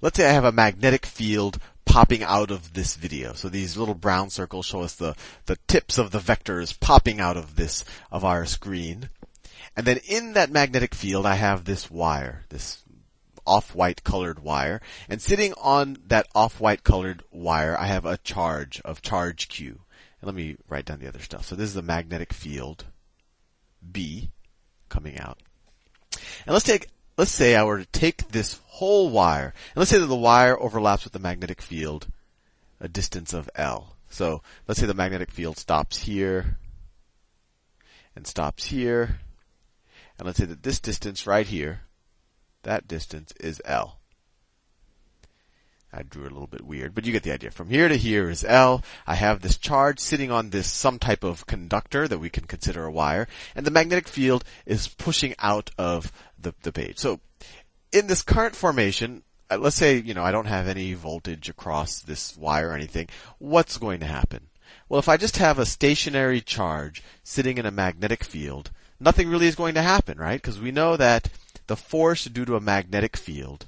let's say I have a magnetic field popping out of this video. So these little brown circles show us the tips of the vectors popping out of our screen. And then in that magnetic field, I have this wire, this off-white colored wire. And sitting on that off-white colored wire, I have a charge of charge Q. And let me write down the other stuff. So this is the magnetic field B coming out. And let's say I were to take this whole wire, and let's say that the wire overlaps with the magnetic field a distance of L. So let's say the magnetic field stops here and stops here. And let's say that this distance right here, that distance is L. I drew it a little bit weird, but you get the idea. From here to here is L. I have this charge sitting on this some type of conductor that we can consider a wire, and the magnetic field is pushing out of the page. So in this current formation, let's say, I don't have any voltage across this wire or anything. What's going to happen? Well, if I just have a stationary charge sitting in a magnetic field, nothing really is going to happen, right? Because we know that the force due to a magnetic field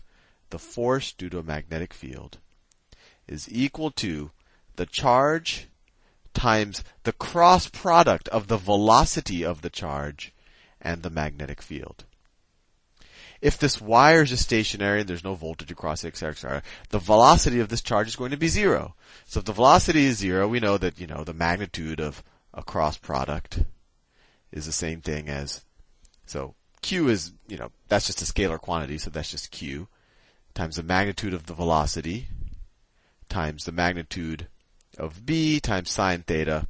is equal to the charge times the cross product of the velocity of the charge and the magnetic field. If this wire is just stationary and there's no voltage across it, etc., the velocity of this charge is going to be 0. So if the velocity is 0, we know that, the magnitude of a cross product is the same thing as, so Q is, that's just a scalar quantity, so that's just Q, times the magnitude of the velocity, times the magnitude of B, times sine theta.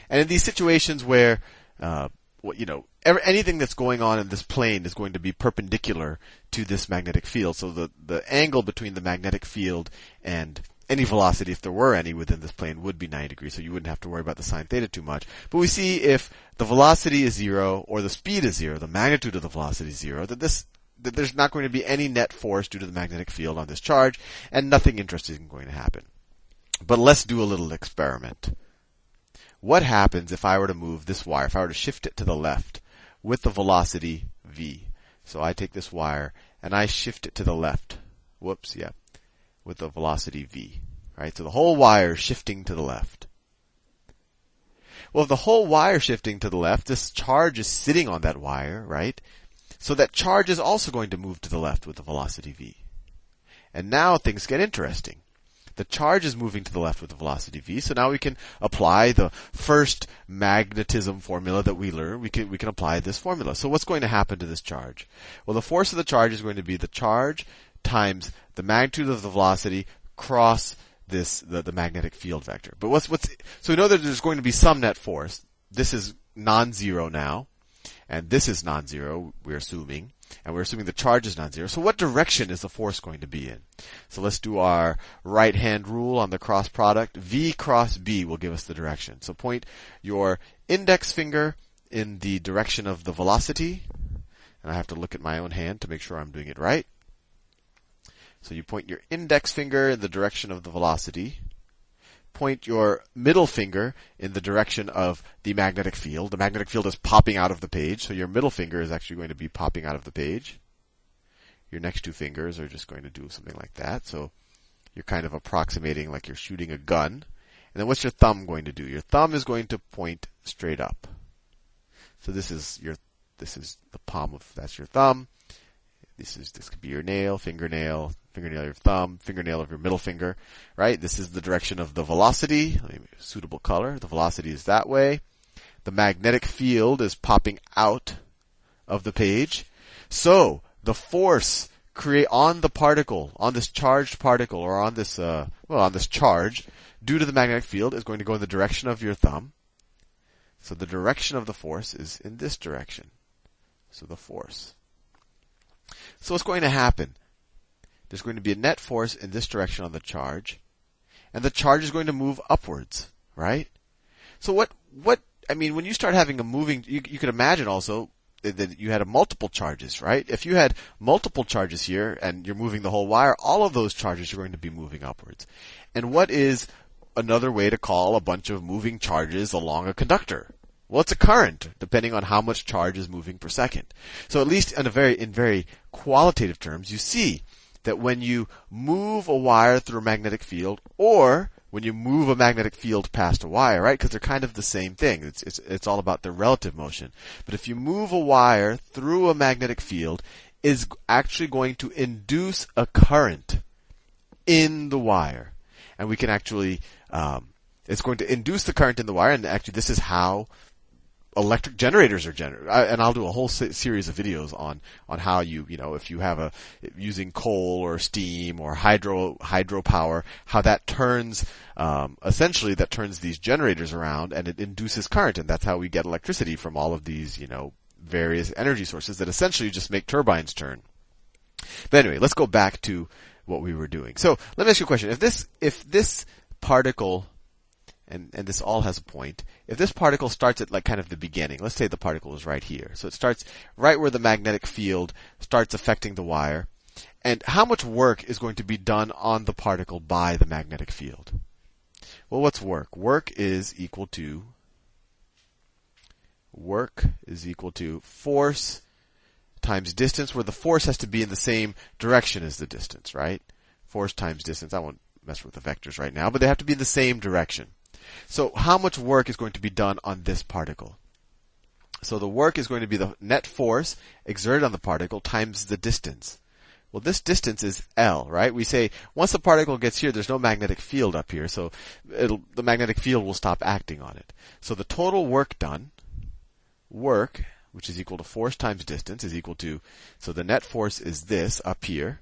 And in these situations where, anything that's going on in this plane is going to be perpendicular to this magnetic field. So the angle between the magnetic field and any velocity, if there were any within this plane, would be 90 degrees. So you wouldn't have to worry about the sine theta too much. But we see if the velocity is 0 or the speed is 0, the magnitude of the velocity is 0, that there's not going to be any net force due to the magnetic field on this charge, and nothing interesting is going to happen. But let's do a little experiment. What happens if I were to move this wire, if I were to shift it to the left with the velocity v? So I take this wire and I shift it to the left. With the velocity v. Right? So the whole wire is shifting to the left. Well, if the whole wire is shifting to the left, this charge is sitting on that wire, right? So that charge is also going to move to the left with the velocity v. And now things get interesting. The charge is moving to the left with the velocity v, so now we can apply the first magnetism formula that we learned. We can apply this formula. So what's going to happen to this charge? Well, the force of the charge is going to be the charge times the magnitude of the velocity cross the magnetic field vector. But so we know that there's going to be some net force. This is non-zero now, and this is non-zero, we're assuming. And we're assuming the charge is non-zero. So what direction is the force going to be in? So let's do our right-hand rule on the cross product. V cross B will give us the direction. So point your index finger in the direction of the velocity. And I have to look at my own hand to make sure I'm doing it right. So you point your index finger in the direction of the velocity. Point your middle finger in the direction of the magnetic field. The magnetic field is popping out of the page, so your middle finger is actually going to be popping out of the page. Your next two fingers are just going to do something like that. So you're kind of approximating like you're shooting a gun. And then what's your thumb going to do? Your thumb is going to point straight up. So this is the palm of, that's your thumb. This could be your nail, fingernail of your thumb, fingernail of your middle finger, right? This is the direction of the velocity. Let me make a suitable color. The velocity is that way. The magnetic field is popping out of the page. So the force on the particle, on this charged particle, or on this charge, due to the magnetic field, is going to go in the direction of your thumb. So the direction of the force is in this direction. So the force. So what's going to happen? There's going to be a net force in this direction on the charge, and the charge is going to move upwards, right? So when you start having a moving, you could imagine also that you had multiple charges, right? If you had multiple charges here and you're moving the whole wire, all of those charges are going to be moving upwards. And what is another way to call a bunch of moving charges along a conductor? Well, it's a current, depending on how much charge is moving per second. So at least in very qualitative terms, you see that when you move a wire through a magnetic field, or when you move a magnetic field past a wire, right? Because they're kind of the same thing. It's all about their relative motion. But if you move a wire through a magnetic field, is actually going to induce a current in the wire. And we can actually, it's going to induce the current in the wire, and actually this is how electric generators are generated. And I'll do a whole series of videos on how if you have using coal or steam or hydropower, how that turns, essentially that turns these generators around and it induces current. And that's how we get electricity from all of these, various energy sources that essentially just make turbines turn. But anyway, let's go back to what we were doing. So let me ask you a question. If this particle, and this all has a point, if this particle starts at like kind of the beginning, let's say the particle is right here. So it starts right where the magnetic field starts affecting the wire. And how much work is going to be done on the particle by the magnetic field? Well, what's work? Work is equal to force times distance, where the force has to be in the same direction as the distance, right? Force times distance. I won't mess with the vectors right now, but they have to be in the same direction. So how much work is going to be done on this particle? So the work is going to be the net force exerted on the particle times the distance. Well, this distance is L, right? We say once the particle gets here, there's no magnetic field up here, so the magnetic field will stop acting on it. So the total work done, which is equal to force times distance, is equal to, so the net force is this up here,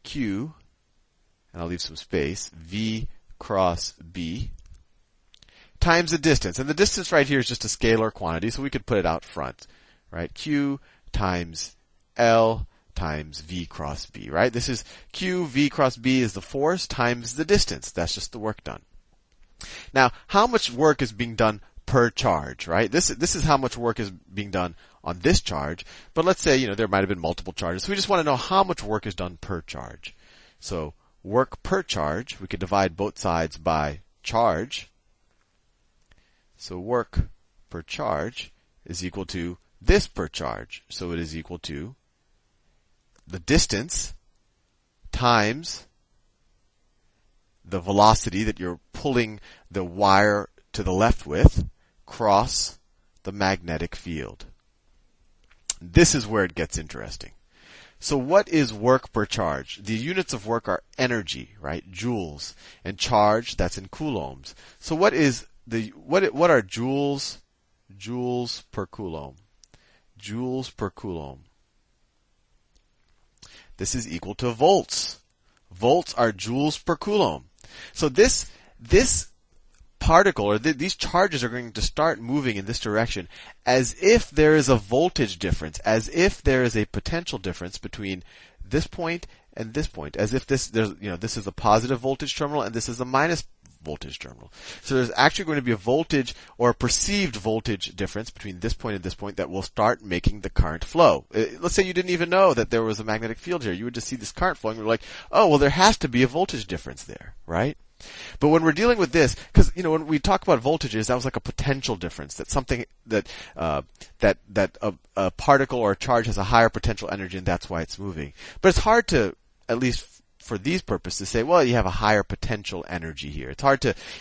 Q, and I'll leave some space, V cross B, times the distance. And the distance right here is just a scalar quantity, so we could put it out front, right? Q times L times V cross B, right? This is Q, V cross B is the force times the distance. That's just the work done. Now, how much work is being done per charge, right? This is how much work is being done on this charge. But let's say, there might have been multiple charges. So we just want to know how much work is done per charge. So work per charge, we could divide both sides by charge. So work per charge is equal to this per charge. So it is equal to the distance times the velocity that you're pulling the wire to the left with cross the magnetic field. This is where it gets interesting. So what is work per charge? The units of work are energy, right? Joules. And charge, that's in coulombs. So what is what are joules? Joules per coulomb. Joules per coulomb. This is equal to volts. Volts are joules per coulomb. So this particle, or these charges are going to start moving in this direction as if there is a voltage difference, as if there is a potential difference between this point and this point, as if this is a positive voltage terminal and this is a minus voltage terminal. So there's actually going to be a voltage or a perceived voltage difference between this point and this point that will start making the current flow. Let's say you didn't even know that there was a magnetic field here. You would just see this current flowing. You're like, oh, well, there has to be a voltage difference there, right? But when we're dealing with this, because when we talk about voltages, that was like a potential difference. That something that a particle or a charge has a higher potential energy, and that's why it's moving. But it's hard to, at least for these purposes, say, well, you have a higher potential energy here.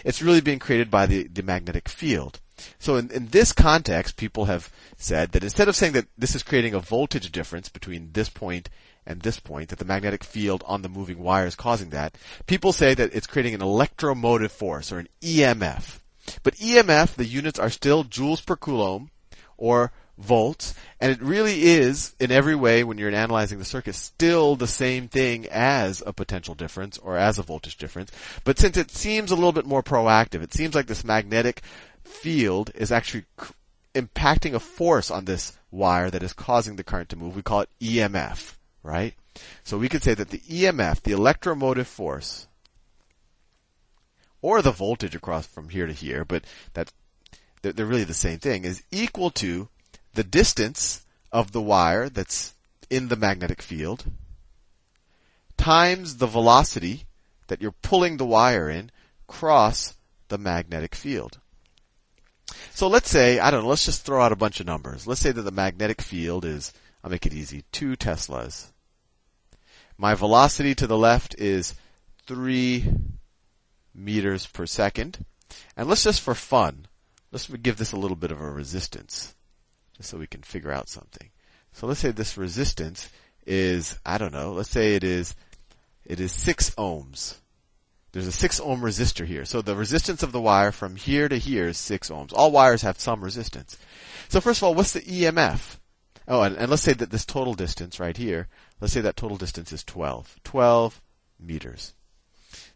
It's really being created by the magnetic field. So in this context, people have said that instead of saying that this is creating a voltage difference between this point and this point, that the magnetic field on the moving wire is causing that, people say that it's creating an electromotive force, or an EMF. But EMF, the units are still joules per coulomb, or volts, and it really is, in every way, when you're analyzing the circuit, still the same thing as a potential difference, or as a voltage difference. But since it seems a little bit more proactive, it seems like this magnetic field is actually impacting a force on this wire that is causing the current to move. We call it EMF. Right? So we could say that the EMF, the electromotive force, or the voltage across from here to here, but they're really the same thing, is equal to the distance of the wire that's in the magnetic field times the velocity that you're pulling the wire in cross the magnetic field. So let's say, let's just throw out a bunch of numbers. Let's say that the magnetic field is, I'll make it easy, 2 Teslas. My velocity to the left is 3 meters per second. And let's just for fun, let's give this a little bit of a resistance, just so we can figure out something. So let's say this resistance is, I don't know, let's say it is 6 ohms. There's a 6 ohm resistor here. So the resistance of the wire from here to here is 6 ohms. All wires have some resistance. So first of all, what's the EMF? Oh, and let's say that this total distance right here, let's say that total distance is 12 meters.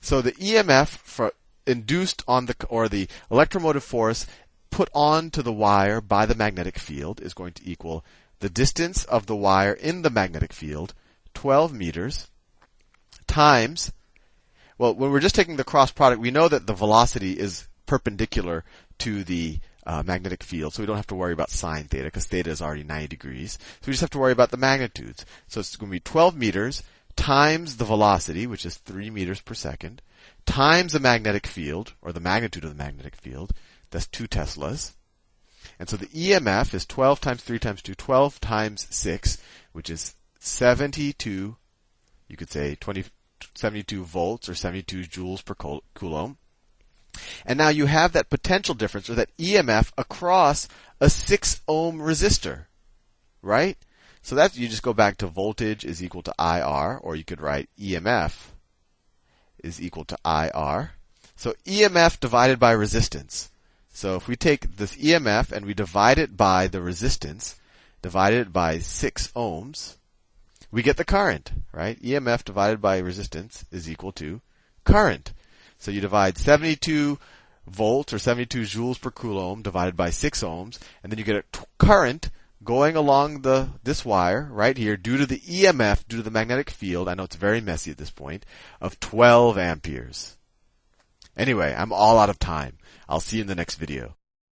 So the EMF induced on the electromotive force put onto the wire by the magnetic field is going to equal the distance of the wire in the magnetic field, 12 meters, times, well, when we're just taking the cross product, we know that the velocity is perpendicular to the magnetic field, so we don't have to worry about sine theta, because theta is already 90 degrees. So we just have to worry about the magnitudes. So it's going to be 12 meters times the velocity, which is 3 meters per second, times the magnetic field, or the magnitude of the magnetic field. That's 2 teslas. And so the EMF is 12 times 3 times 2, 12 times 6, which is 72, you could say 72 volts or 72 joules per coulomb. And now you have that potential difference, or that EMF, across a 6 ohm resistor, right? So that's, you just go back to voltage is equal to IR, or you could write EMF is equal to IR. So EMF divided by resistance. So if we take this EMF and we divide it by the resistance, divided by 6 ohms, we get the current, right? EMF divided by resistance is equal to current. So you divide 72 volts or 72 joules per coulomb divided by 6 ohms, and then you get a current going along this wire right here due to the EMF, due to the magnetic field. I know it's very messy at this point, of 12 amperes. Anyway, I'm all out of time. I'll see you in the next video.